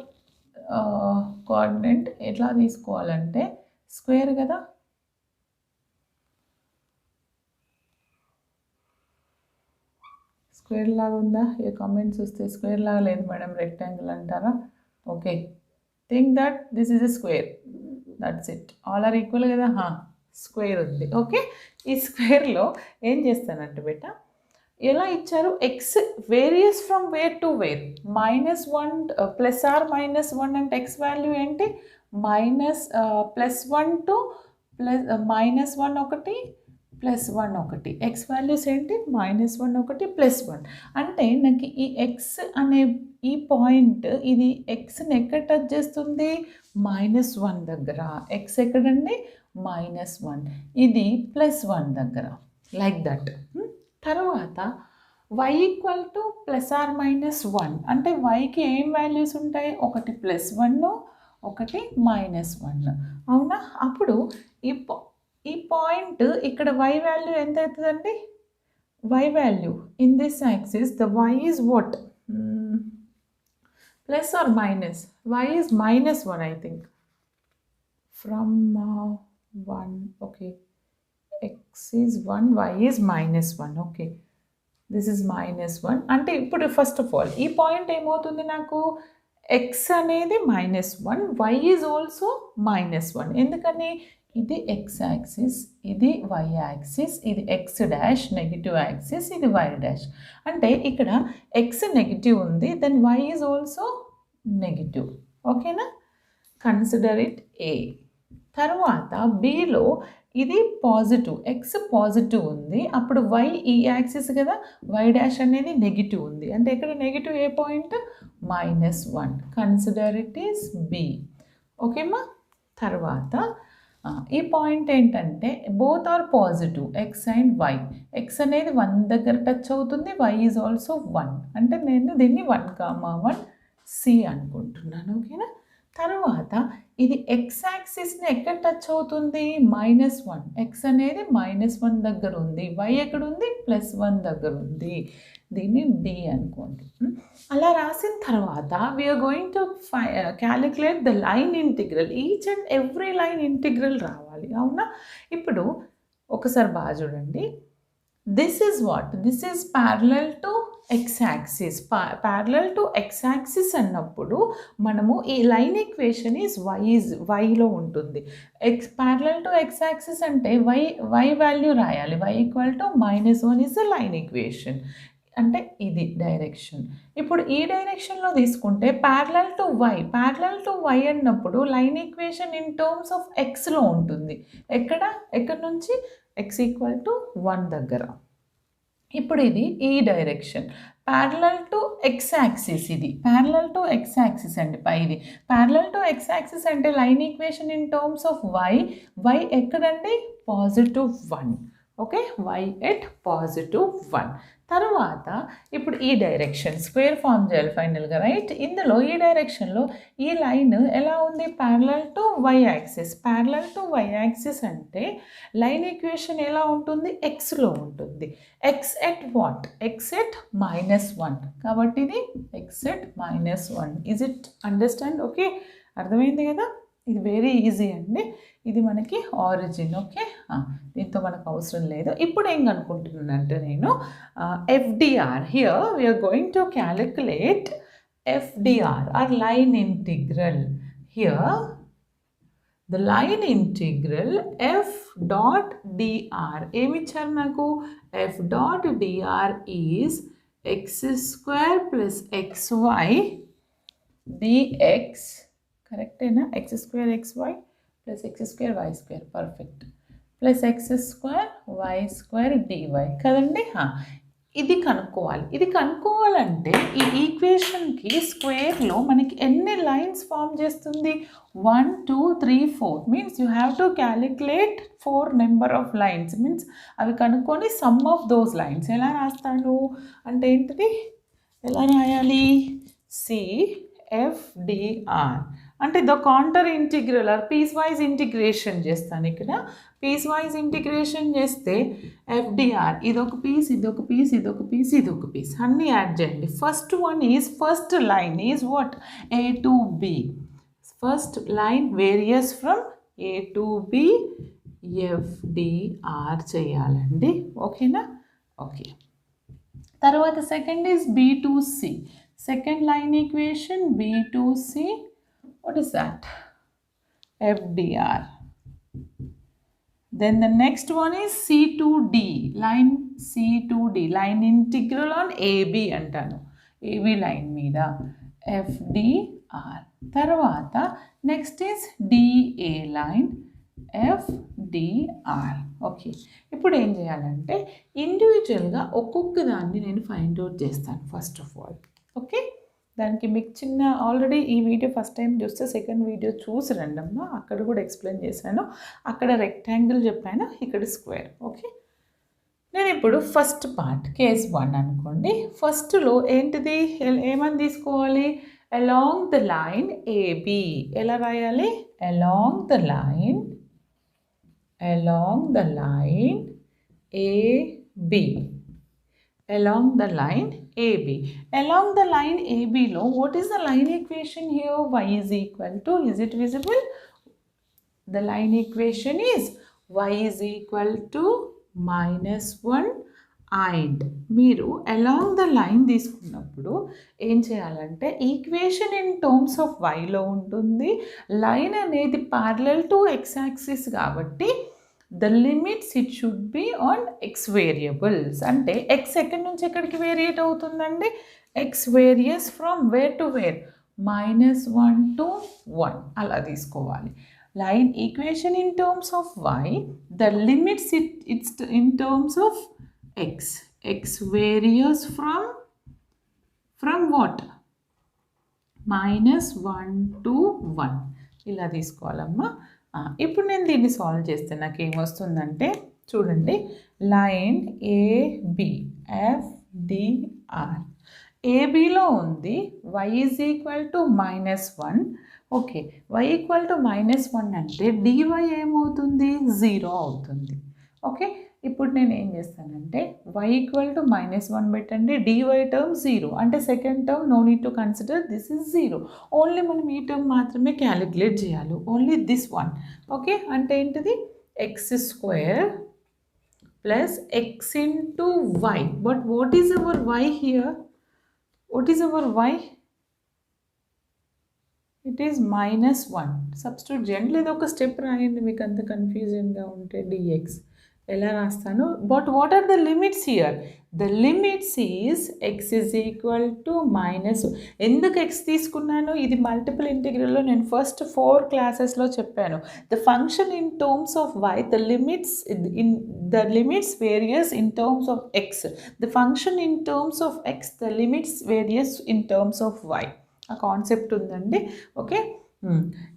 కోఆర్డినేట్ ఎట్లా తీసుకోవాలంటే స్క్వేర్ కదా స్క్వేర్ లాగా ఉందా ఏ కామెంట్స్ వస్తే స్క్వేర్ లాగా లేదు మేడం రెక్టాంగిల్ అంటారా okay think that this is a square that's it all are equal కదా స్క్వేర్ ఉంది ఓకే ఈ స్క్వేర్లో ఏం చేస్తానంటే బేట ఎలా ఇచ్చారు x varies from where to where -1 plus or -1 అంటే ఎక్స్ వాల్యూ ఏంటి +1 టు -1 ఒకటి +1 ఒకటి ఎక్స్ వాల్యూస్ ఏంటి -1 ఒకటి +1 అంటే నాకు ఈ ఎక్స్ అనే ఈ పాయింట్ ఇది ఎక్స్ని ఎక్కడ టచ్ చేస్తుంది -1 దగ్గర ఎక్స్ ఎక్కడండి -1 ఇది +1 దగ్గర లైక్ దట్ తర్వాత y ఈక్వల్ టు +or-1 అంటే yకి ఏం వాల్యూస్ ఉంటాయి ఒకటి +1 ఒకటి -1 అవునా అప్పుడు ఈ పాయింట్ ఇక్కడ y వాల్యూ ఎంత అవుతుందండి y value in this axis the y is what plus or minus y is -1 I think from 1 okay x is 1 y is -1 okay this is -1 అంటే ఇప్పుడు ఫస్ట్ ఆఫ్ ఆల్ ఈ point ఏమవుతుంది నాకు x అనేది -1 y is also -1 ఎందుకని ఇది x axis ఇది y axis ఇది x డాష్ నెగిటివ్ యాక్సిస్ ఇది y డాష్ అంటే ఇక్కడ x నెగిటివ్ ఉంది then y is also negative ఓకేనా కన్సిడర్ ఇట్ a తర్వాత బిలో ఇది పాజిటివ్ ఎక్స్ పాజిటివ్ ఉంది అప్పుడు y ఈ యాక్సిస్ కదా y డాష్ అనేది నెగిటివ్ ఉంది అంటే ఇక్కడ negative A point -1 consider it is B ఓకేమా తర్వాత ఈ పాయింట్ ఏంటంటే both are positive X and Y X అనేది 1 దగ్గర టచ్ అవుతుంది y ఈజ్ ఆల్సో 1 అంటే నేను దీన్ని 1,1 సి అనుకుంటున్నాను ఓకేనా తర్వాత ఇది ఎక్స్ యాక్సిస్ని ఎక్కడ టచ్ అవుతుంది -1 ఎక్స్ అనేది -1 దగ్గర ఉంది y ఎక్కడ ఉంది +1 దగ్గర ఉంది దీన్ని డి అనుకోండి అలా రాసిన తర్వాత we're going to calculate the line integral each and every line integral రావాలి అవునా ఇప్పుడు ఒకసారి బాగా చూడండి this is what this is parallel to x axis parallel to x axis అన్నప్పుడు మనము ఈ లైన్ ఈక్వేషన్ ఈజ్ వైలో ఉంటుంది x parallel to x axis అంటే వై వాల్యూ రాయాలి y equal to -1 is the line equation అంటే ఇది డైరెక్షన్ ఇప్పుడు ఈ డైరెక్షన్లో తీసుకుంటే ప్యారలల్ టు y అన్నప్పుడు line equation in terms of ఎక్స్లో ఉంటుంది ఎక్కడ నుంచి x ఈక్వల్ టు 1 దగ్గర ఇప్పుడు ఇది ఈ direction parallel to x axis ఇది ప్యారలల్ టు ఎక్స్ యాక్సిస్ అండి పైది ప్యారలల్ టు ఎక్స్ యాక్సిస్ అంటే line equation in terms of y ఎక్కడండి +1 ఓకే y ఎట్ +1 తర్వాత ఇప్పుడు ఈ డైరెక్షన్ స్క్వేర్ ఫామ్ చేయాలి ఫైనల్గా రైట్ ఇందులో ఈ డైరెక్షన్లో ఈ లైన్ ఎలా ఉంది ప్యారలల్ టు y యాక్సిస్ అంటే లైన్ ఈక్వేషన్ ఎలా ఉంటుంది ఎక్స్లో ఉంటుంది X at what X at -1 కాబట్టి ఇది X at -1 is it understand okay అర్థమైంది కదా ఇది వెరీ ఈజీ అండి ఇది మనకి ఆరిజిన్ ఓకే దీంతో మనకు అవసరం లేదు ఇప్పుడు ఏం అనుకుంటున్నానంటే నేను FDR here we're going to calculate FDR or line integral here the line integral F dot DR ఏమి ఇచ్చారు నాకు F dot DR is x² + xy dx కరెక్టేనా x² xy + x² y² perfect +x² y² dy కదండి ఇది కనుక్కోవాలి. ఇది కనుక్కోవాలంటే ఈ ఈక్వేషన్కి స్క్వేర్లో మనకి ఎన్ని లైన్స్ ఫామ్ చేస్తుంది? 1 2 3 4 means you have to calculate 4 number of lines. Means అవి కనుక్కొని సమ్ ఆఫ్ దోస్ లైన్స్. ఎలా రాస్తాను అంటే ఏంటిది? ఎలా రాయాలి? CFDR అంటే the contour integral or piecewise integration చేస్తాను. ఇక్కడ పీస్ వైజ్ ఇంటిగ్రేషన్ చేస్తే FDR ఇదొక పీస్, ఇదొక పీస్, ఇదొక పీస్, ఇదొక పీస్ అన్నీ యాడ్ చేయండి. First line is what? A to B. First line varies from A to B FDR చేయాలండి. ఓకేనా? ఓకే. తర్వాత second is B to C. Second line equation B to C. What is that? FDR. Then the next one is C to D. Line C to D. Line integral on AB antanu. AB line meeda FDR. Tarvata next is DA line FDR. Okay. ఇప్పుడు ఏం చేయాలంటే ఇండివిజువల్గా ఒక్కొక్క దాన్ని నేను find out చేస్తాను first of all. Okay. దానికి మీకు చిన్న ఆల్రెడీ ఈ వీడియో ఫస్ట్ టైం చూస్తే సెకండ్ వీడియో చూసి రండమ్మా, అక్కడ కూడా ఎక్స్ప్లెయిన్ చేశాను. అక్కడ రెక్టాంగిల్ చెప్పాను, ఇక్కడ స్క్వేర్. ఓకే. నేను ఇప్పుడు ఫస్ట్ పార్ట్ కేస్ 1 అనుకోండి. ఫస్ట్లో ఏంటిది? ఏమని తీసుకోవాలి? Along the line AB. ఎలా రాయాలి? Along the line AB. Along the line AB. Along the line AB lo, what is the line equation here? Y is equal to, is it visible? The line equation is y is equal to -1 and మీరు along the line తీసుకున్నప్పుడు ఏం చేయాలంటే equation in terms of yలో ఉంటుంది. Line అనేది parallel to x axis కాబట్టి the limits it should be on x variables. అంటే x ఎక్కడి నుంచి ఎక్కడికి వేరియేట్ అవుతుందండి? x varies from where to where? -1 to 1 అలా తీసుకోవాలి. Line equation in terms of y, the limits it's in terms of x. x varies from what? -1 to 1 ఇలా తీసుకోవాలమ్మా. ఇప్పుడు నేను దీన్ని సాల్వ్ చేస్తే నాకు ఏమొస్తుందంటే చూడండి, లైన్ AB FDR. ఏబీలో ఉంది y is equal to -1. Okay. y equal to -1 అంటే dy ఏమవుతుంది? 0 అవుతుంది. ఓకే. ఇప్పుడు నేను ఏం చేస్తానంటే y ఈక్వల్ టు -1 పెట్టండి, dy టర్మ్ 0 అంటే second term no need to consider, this is 0. Only మనం ఈ టర్మ్ మాత్రమే క్యాలిక్యులేట్ చేయాలి, ఓన్లీ దిస్ వన్. ఓకే. అంటే ఏంటిది? x² plus x into y. But what is hour y here? What is hour y? It is -1. Substitute చేయండి, లేదా ఒక step రాయండి మీకు అంత కన్ఫ్యూజన్గా ఉంటే. dx ఎలా రాస్తాను? But what are the limits here? The limits is x is equal to -. ఎందుకు x తీసుకున్నాను? ఇది మల్టిపుల్ ఇంటిగ్రల్లో నేను ఫస్ట్ 4 క్లాసెస్లో చెప్పాను. The function in terms of y, the limits various in terms of x. The function in terms of x, the limits various in terms of y. ఆ concept ఉందండి. Okay.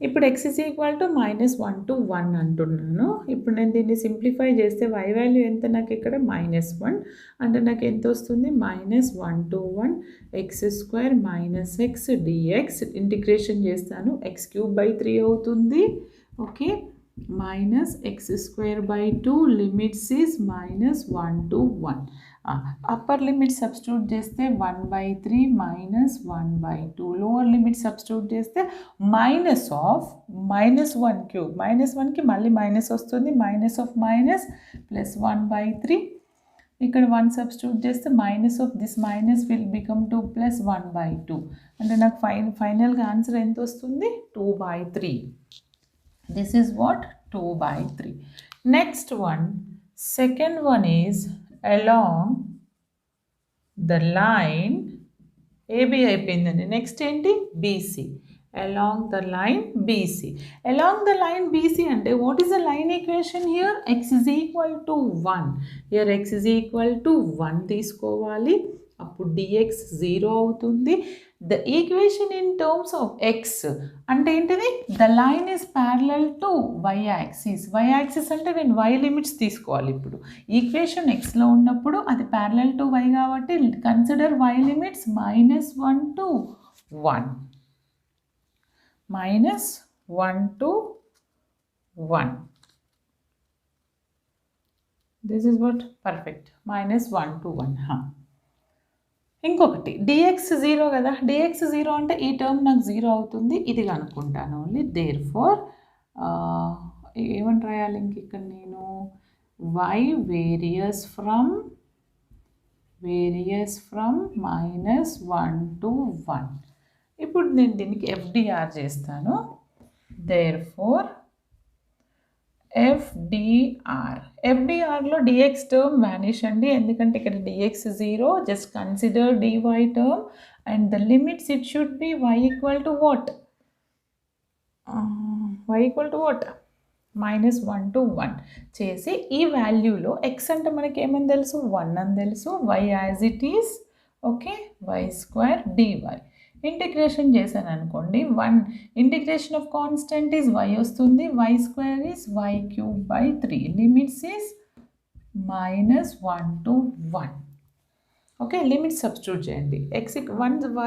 ఇప్పుడు x is equal to -1 to 1 అంటున్నాను. ఇప్పుడు నేను దీన్ని simplify చేస్తే y value ఎంత? నాకు ఇక్కడ -1 అంటే నాకు ఎంత వస్తుంది? -1 to 1 x² - x dx. Integration చేస్తాను, x³/3 అవుతుంది. Okay. -x²/2 limits is -1 to 1. Upper limit substitute చేస్తే 1/3 -1/2. లోవర్ లిమిట్ సబ్స్టిట్యూట్ చేస్తే -1³ -1కి మళ్ళీ మైనస్ వస్తుంది, -(-1/3). ఇక్కడ 1 సబ్స్టిట్యూట్ చేస్తే -(this minus will become 2 + 1/2). అంటే నాకు ఫైనల్గా ఆన్సర్ ఎంత వస్తుంది? 2/3. This is what? 2/3. Next one, second one is along the line AB అయిపోయిందండి. నెక్స్ట్ ఏంటి? BC. along the line BC. Along the line BC అంటే what is the line equation here? X is equal to 1. Here x is equal to 1 తీసుకోవాలి. అప్పుడు dx 0 అవుతుంది. The equation in terms of x అంటే ఏంటిది? The line is parallel to y-axis. Y-axis అంటే నేను y limits తీసుకోవాలి. ఇప్పుడు equation xలో ఉన్నప్పుడు అది parallel to y కాబట్టి consider y limits -1 to 1. -1 to 1. This is what? Perfect. -1 to 1. ఇంకొకటి dx 0 కదా, dx 0 అంటే ఈ టర్మ్ నాకు 0 అవుతుంది, ఇది కనుక్కుంటాను ఓన్లీ. దేర్ ఫోర్ ఏమని రాయాలి ఇంక ఇక్కడ నేను? y varies from -1 to 1. ఇప్పుడు నేను దీనికి FDR చేస్తాను. దేర్ ఫోర్ FDRలో dx టర్మ్ వ్యానిష్ అండి, ఎందుకంటే ఇక్కడ dx 0, just consider dy term and the limits it should be y equal to what? -1 to 1 చేసి ఈ వాల్యూలో x అంటే మనకి ఏమని తెలుసు? 1 అని తెలుసు. y as it is, okay, y² dy. Integration చేశాను అనుకోండి, 1 integration of constant is y వస్తుంది, y² is y³/3, limits is -1 to 1. Okay, limits substitute చేయండి.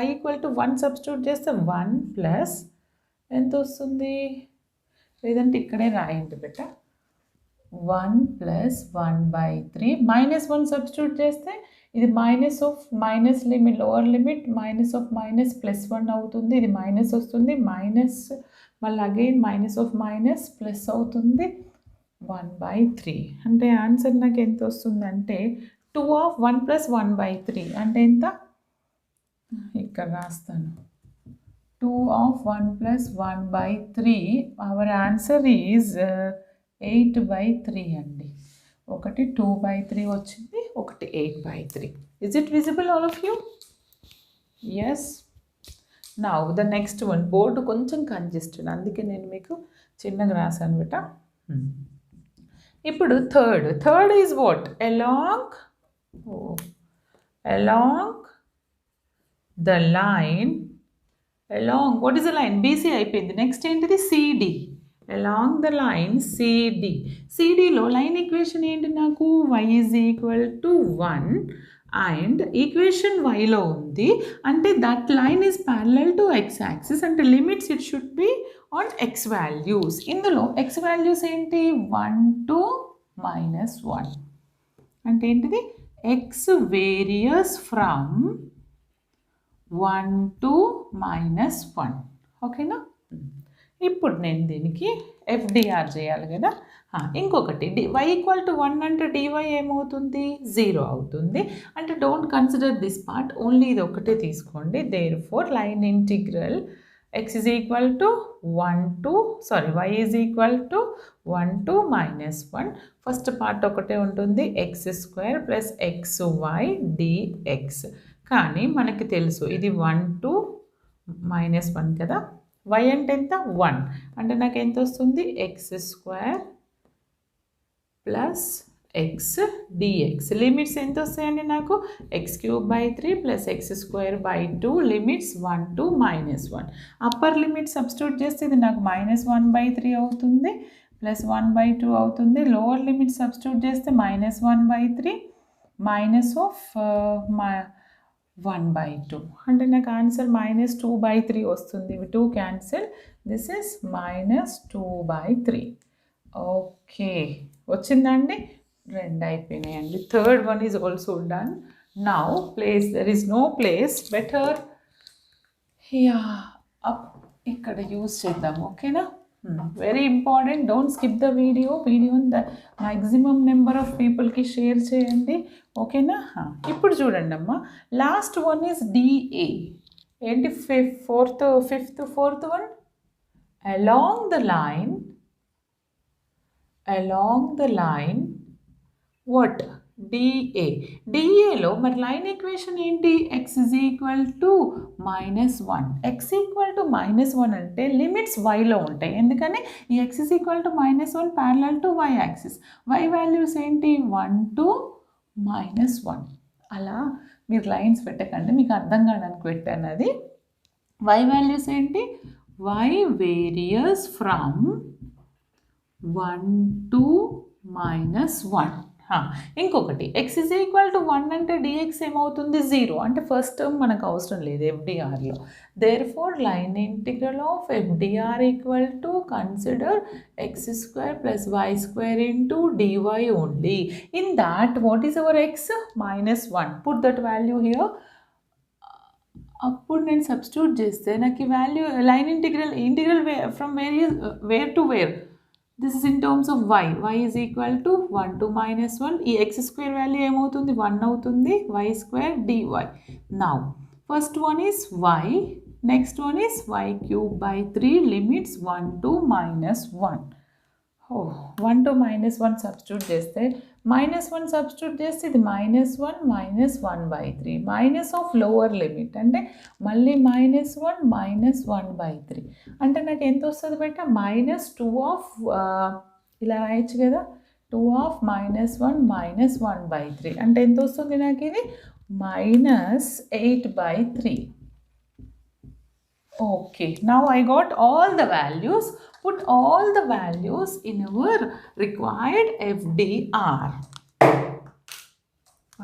y ఈక్వల్ టు 1 సబ్స్టిట్యూట్ చేస్తే 1 ప్లస్ ఎంత వస్తుంది? లేదంటే ఇక్కడే రాయండి బెట. 1 ప్లస్ 1/3 -1 సబ్స్టిట్యూట్ చేస్తే ఇది మైనస్ లిమిట్, లోవర్ లిమిట్ -(-1) అవుతుంది. ఇది మైనస్ వస్తుంది, మైనస్ మళ్ళీ అగైన్ -(-) ప్లస్ అవుతుంది 1/3. అంటే ఆన్సర్ నాకు ఎంత వస్తుందంటే 2 of 1 + 1/3 అంటే ఎంత? ఇక్కడ రాస్తాను. 2 of 1 + 1/3. అవర్ ఆన్సర్ ఈజ్ 8/3 అండి. ఒకటి 2/3 వచ్చింది, ఒకటి 8/3. Is it visible all of you? Yes. Now the next one. Board కొంచెం కంజెస్టెడ్, అందుకే నేను మీకు చిన్నగా రాశాను బేట. ఇప్పుడు third is what? along the line. along what is the line? BC అయిపోయింది. నెక్స్ట్ ఏంటిది? CD. along the line CD. CDలో లైన్ ఈక్వేషన్ ఏంటి నాకు? y is equal to 1 and equation yలో ఉంది అంటే that line is parallel to x axis అంటే limits it should be on x values. ఇందులో x వాల్యూస్ ఏంటి? 1 to -1 అంటే ఏంటిది? x varies from 1 to -1. ఓకేనా? ఇప్పుడు నేను దీనికి FDR చేయాలి కదా. ఇంకొకటి y ఈక్వల్ టు 1 అంటే dy ఏమవుతుంది? 0 అవుతుంది. అంటే don't consider this part, only ఇది ఒకటే తీసుకోండి. Therefore line integral y is equal to 1 to -1. First part ఒకటే ఉంటుంది, x² + xy dx. కానీ మనకి తెలుసు ఇది 1 to -1 కదా. y అంటే ఎంత? 1 అంటే నాకు ఎంత వస్తుంది? x² + x dx. లిమిట్స్ ఎంత వస్తాయండి నాకు? x³ + x²/2 limits 1 to -1. Upper limit substitute చేస్తే ఇది నాకు -1/3 అవుతుంది, +1/2 అవుతుంది. లోవర్ లిమిట్ సబ్స్టిట్యూట్ చేస్తే -1/3 -1/2 అంటే నాకు ఆన్సర్ -2/3 వస్తుంది. ఇవి 2 క్యాన్సిల్, దిస్ ఇస్ -2/3. ఓకే, వచ్చిందండి. 2 అయిపోయినాయండి. Third one is also done. Now place, there is no place, better ఇక్కడ యూజ్ చేద్దాం. ఓకేనా? Very important, don't skip the వీడియోని మ్యాక్సిమం నెంబర్ ఆఫ్ పీపుల్కి షేర్ చేయండి. ఓకేనా? ఇప్పుడు చూడండి అమ్మ, లాస్ట్ వన్ ఈజ్ DA. ఏంటి? Fourth one, along the line what? DA. డిఏలో మరి లైన్ ఈక్వేషన్ ఏంటి? x is equal to -1. x equal to -1 అంటే లిమిట్స్ వైలో ఉంటాయి. ఎందుకని ఈ x is equal to -1 parallel to y axis. y values ఏంటి? 1 to -1. అలా మీరు లైన్స్ పెట్టకండి, మీకు అర్థం కావడానికి పెట్టాను అది. y వాల్యూస్ ఏంటి? y varies from 1 to -1. ఇంకొకటి x ఈజ్ ఈక్వల్ టు 1 అంటే dx ఏమవుతుంది? 0. అంటే ఫస్ట్ టర్మ్ మనకు అవసరం లేదు FDRలో. Therefore line integral of FDR equal to consider x² plus y² into dy only. In that what is our x? -1. Put that value here. అప్పుడు నేను substitute చేస్తే నాకు ఈ value line integral from where to where. This is in terms of y. y is equal to 1 to -1. ఈ x² value ఏమవుతుంది? 1 అవుతుంది. y² dy. Now, first one is y. Next one is y³/3 limits 1 to -1. 1 to -1 substitute చేస్తే -1 substitute చేస్తే ఇది -1 -1/3 minus of lower limit అంటే మళ్ళీ -1 -1/3 అంటే నాకు ఎంత వస్తుంది బెట్ట? -2 ఆఫ్ ఇలా రాయొచ్చు కదా, 2 ఆఫ్ -1 -1/3 అంటే ఎంత వస్తుంది నాకు? ఇది -8/3. Okay, now I got all the values. Put all the values in our required FDR.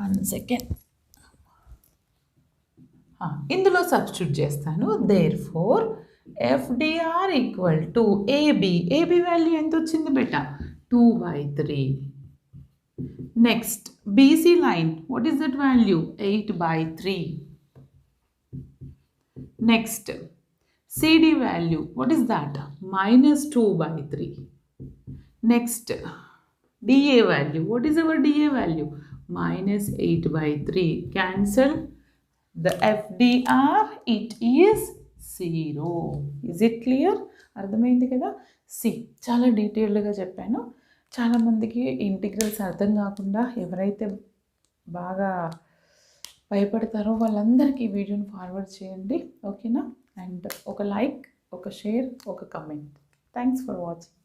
One second. ఇందులో సబ్స్టిట్యూట్ చేస్తాను. Therefore, FDR equal to AB. AB value ఎంత వచ్చింది బెట? 2/3. Next, BC line. What is that value? 8/3. Next, CD value, what is that? -2/3. Next, DA value, what is our DA value? -8/3. Cancel the FDR, it is 0. Is it clear? అర్థమైంది కదా? చాలా డీటెయిల్డ్గా చెప్పాను. చాలామందికి integrals అర్థం కాకుండా ఎవరైతే బాగా భయపడతారో వాళ్ళందరికీ ఈ వీడియోని ఫార్వర్డ్ చేయండి, ఓకేనా? అండ్ ఒక లైక్, ఒక షేర్, ఒక కమెంట్. Thanks for watching.